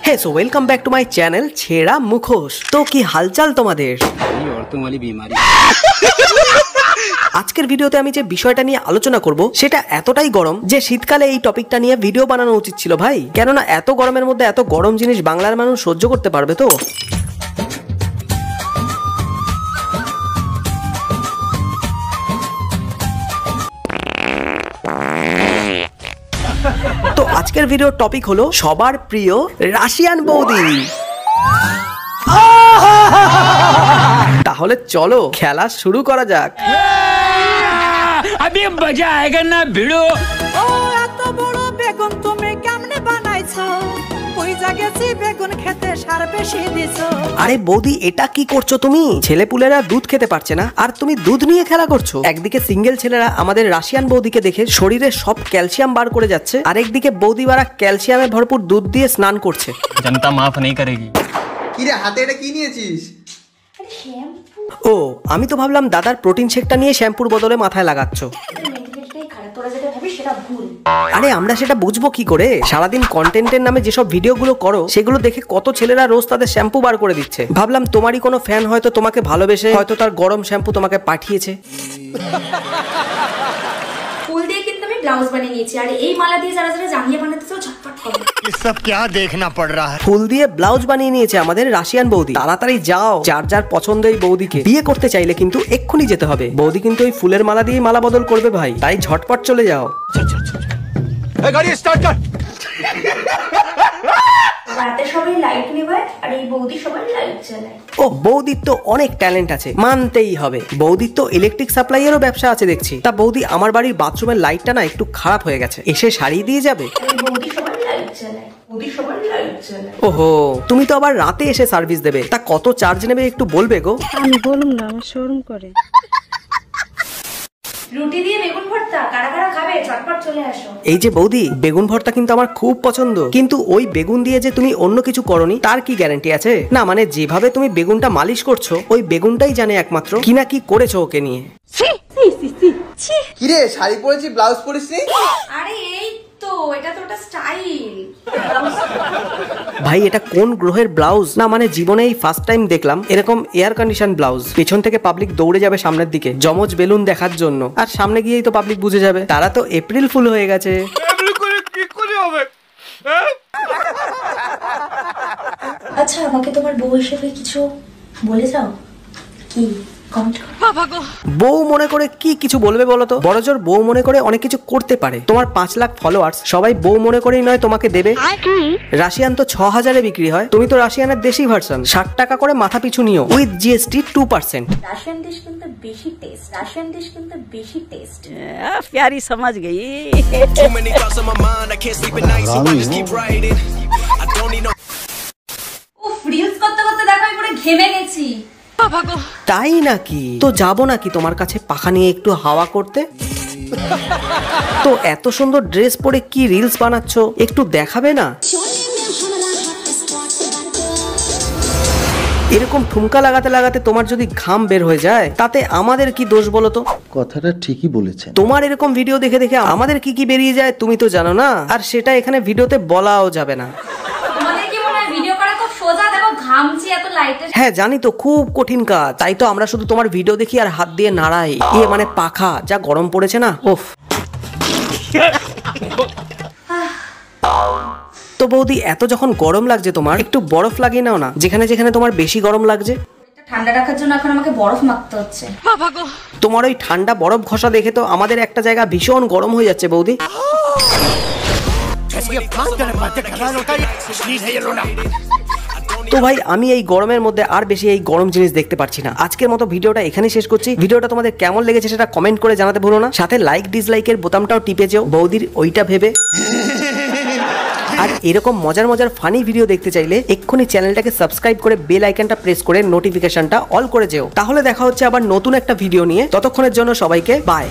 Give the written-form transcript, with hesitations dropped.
Hey so welcome back to my channel Chhera Mukhosh. तो की हालचाल তোমাদের? औरतों वाली बीमारी। আজকের ভিডিওতে আমি যে বিষয়টা নিয়ে আলোচনা করব সেটা এতটাই গরম যে শীতকালে এই টপিকটা নিয়ে ভিডিও বানানো উচিত ছিল ভাই, কেননা এত গরমের মধ্যে এত গরম জিনিস বাংলার মানুষ সহ্য করতে পারবে তো? তো আজকের ভিডিওর টপিক হলো সবার প্রিয় রাশিয়ান বৌদি। তাহলে চলো খেলা শুরু করা যাক। अभी मजा आएगा ना भिड़ो। ও এত বড় বেগুন তুমি কেমনে বানাইছো? কই জায়গাছি বেগুন খেতে সার বেশি দিছো? আরে বৌদি এটা কি করছো তুমি? ছেলেপুলেরা দুধ খেতে পারছে না আর তুমি দুধ নিয়ে খেলা করছো। একদিকে সিঙ্গেল ছেলেরা আমাদের রাশিয়ান বৌদিকে দেখে শরীরে সব ক্যালসিয়াম বার করে যাচ্ছে, আরেকদিকে বৌদিবারা ক্যালসিয়ামে ভরপুর দুধ দিয়ে স্নান করছে। जनता माफ नहीं करेगी। কি রে হাতে এটা কি নিয়েছিস? ও আমি তো ভাবলাম দাদার প্রোটিন শেকটা নিয়ে শ্যাম্পুর বদলে মাথায় লাগাচ্ছ। আরে আমরা সেটা বুঝবো কি করে? সারাদিন কন্টেন্টের নামে যেসব ভিডিওগুলো করো সেগুলো দেখে কত ছেলেরা রোজ তাদের শ্যাম্পু বার করে দিচ্ছে। ভাবলাম তোমারই কোনো ফ্যান হয়তো তোমাকে ভালোবেসে হয়তো তার গরম শ্যাম্পু তোমাকে পাঠিয়েছে। ফুল দিয়ে কিন্তু আমি ব্লাউজ বানিয়ে নিয়েছি, আর এই মালা দিয়ে যারা যারা জাঙ্গিয়া বানাতে চাও ঝটপট করো। ये सब क्या देखना पड़ रहा है? ফুল দিয়ে ব্লাউজ বানিয়ে নিয়েছে আমাদের রাশিয়ান বৌদি। তাড়াতাড়ি যাও, যার যার পছন্দ এই বৌদিকে বিয়ে করতে চাইলে কিন্তু এক্ষুনি যেতে হবে। বৌদি কিন্তু ওই ফুলের মালা দিয়ে মালা বদল করবে ভাই, তাই ঝটপট চলে যাও। गाड़ी स्टार्ट कर। রাতে সবাই লাইট নেভায় আর এই বৌদি সবাই লাইট জ্বালায়। ও বৌদির তো অনেক ট্যালেন্ট আছে, মানতেই হবে। বৌদির তো ইলেকট্রিক সাপ্লাইয়েরও ব্যবসা আছে দেখছি। তা বৌদি আমার বাড়ির বাথরুমের লাইটটা না একটু খারাপ হয়ে গেছে, এসে সারিয়ে দিয়ে যাবে? এই বৌদি সবাই লাইট জ্বালায়, বৌদি সবাই লাইট জ্বালায়। ওহো তুমি তো আবার রাতে এসে সার্ভিস দেবে, তা কত চার্জ নেবে একটু বলবে গো? আমি বলুম না, আমার শরম করে। রুটি দিয়ে বেগুন ভর্তা কারা কারা খাবে? ঝটপট চলে আসো। এই যে বৌদি বেগুন ভর্তা কিন্তু আমার খুব পছন্দ, কিন্তু ওই বেগুন দিয়ে যে তুমি অন্য কিছু করনি তার কি গ্যারান্টি আছে? না মানে যেভাবে তুমি বেগুনটা মালিশ করছো ওই বেগুনটাই জানে একমাত্র কি না কি করেছো ওকে নিয়ে। কি রে শাড়ি পরেছি ব্লাউজ পরিসনি? আরে এই তো এটা তো ওটা স্টাইল। ভাই এটা কোন গ্রহের ব্লাউজ? না মানে জীবনেই ফার্স্ট টাইম দেখলাম এরকম এয়ার কন্ডিশন ব্লাউজ। পেছন থেকে পাবলিক দৌড়ে যাবে সামনের দিকে জমজ বেলুন দেখার জন্য, আর সামনে গিয়েই তো পাবলিক বুঝে যাবে তারা তো এপ্রিল ফুল হয়ে গেছে। আচ্ছা আমাকে তোমার বউ হিসেবে কিছু বলে যাও, কি কমেন্ট করো। বউ মনে করে কি কিছু বলবে বলো তো? বড়জোর বউ মনে করে অনেক কিছু করতে পারে। তোমার 5 লাখ ফলোয়ার্স সবাই বউ মনে করেই নয় তোমাকে দেবে। রাশিয়ান তো 6000-এ বিক্রি হয়, তুমি তো রাশিয়ানের দেশি ভার্সন। 60 টাকা করে মাথা পিছু নিও উইথ জিএসটি 2%। রাশিয়ান ডিশ কিন্তু বেশি টেস্ট, রাশিয়ান ডিশ কিন্তু বেশি টেস্ট। प्यारी समझ गई। উফ রিলস করতে করতে দেখো আমি পুরো ঘেমে গেছি। তাই নাকি? তো যাবো নাকি তোমার কাছে পাখা নিয়ে একটু হাওয়া করতে? তো এত সুন্দর ড্রেস পরে কি রিলস বানাচ্ছ একটু দেখাবে না? এরকম ঠুমকা লাগাতে লাগাতে তোমার যদি ঘাম বের হয়ে যায় তাতে আমাদের কি দোষ বলো তো? কথাটা ঠিকই বলেছেন। তোমার এরকম ভিডিও দেখে দেখে আমাদের কি কি বেরিয়ে যায় তুমি তো জানো না, আর সেটা এখানে ভিডিওতে বলাও যাবে না। তোমাদের কি মনে হয় ভিডিও করা খুব সোজা? দেখো ঘামছি এত লাইটে। হ্যাঁ জানি তো, খুব কঠিন কাজ, তাই তো আমরা শুধু তোমার ভিডিও দেখি আর হাত দিয়ে নাড়াই। মানে পাখা যা গরম পড়েছে না, ওফ। তো বৌদি এত যখন গরম লাগছে তোমার একটু বরফ লাগিয়ে নাও না যেখানে যেখানে তোমার বেশি গরম লাগছে। ঠান্ডা রাখার জন্য এখন আমাকে বরফ মাখতে হচ্ছে। তোমার ওই ঠান্ডা বরফ ঘষা দেখে তো আমাদের একটা জায়গা ভীষণ গরম হয়ে যাচ্ছে বৌদি। তো ভাই আমি এই গরমের মধ্যে আর বেশি এই গরম জিনিস দেখতে পাচ্ছি না। আজকের মতো ভিডিওটা এখানেই শেষ করছি। ভিডিওটা তোমাদের কেমন লেগেছে সেটা কমেন্ট করে জানাতে ভুলো না, সাথে লাইক ডিসলাইকের বোতামটাও টিপে যেও বৌদির ওইটা ভেবে। আর এরকম মজার মজার ফানি ভিডিও দেখতে চাইলে এক্ষুনি চ্যানেলটাকে সাবস্ক্রাইব করে বেল আইকনটা প্রেস করে নোটিফিকেশনটা অল করে যেও। তাহলে দেখা হচ্ছে আবার নতুন একটা ভিডিও নিয়ে, ততক্ষণের জন্য সবাইকে বাই।